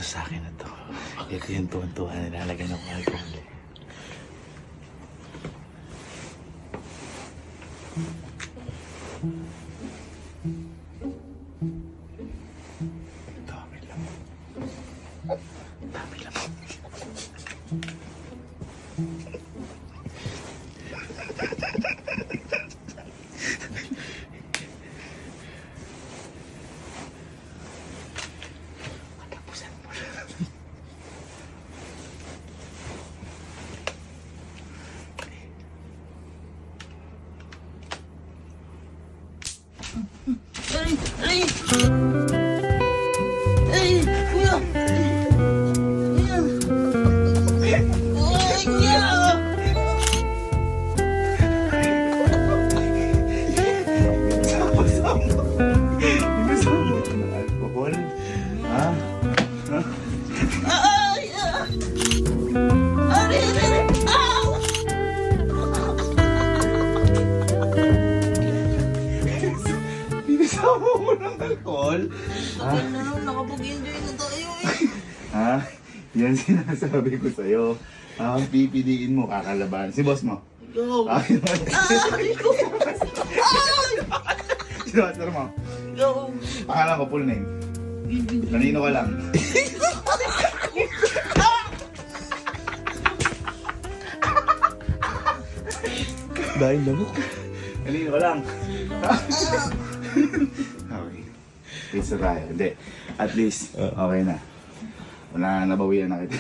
sa akin na to. Ito yung tuwan-tuwa na nilalagay ng alcohol. Dami lang. Dami lang. Ay! Ay! Kuya! Ayan! Ay, kuya! Inasama ko ng alcohol? Ha? Ay! Ari! Ari! Aw! Inasama mo ng alcohol? Tagal na nun, nakapag-enjoy na tayo eh. Ha? Yan sinasabi ko sa'yo. PPD-in mo, kakalaban. Si boss mo? Go! Ay, Ay! Go! Ay! sino master mo? Go! Pangalan ko, full name. Kanino ka lang? Dahil lamok. Kanino ka lang? Okay. Pizza tayo. Hindi. At least, okay na. Wala na, nabawian na kita.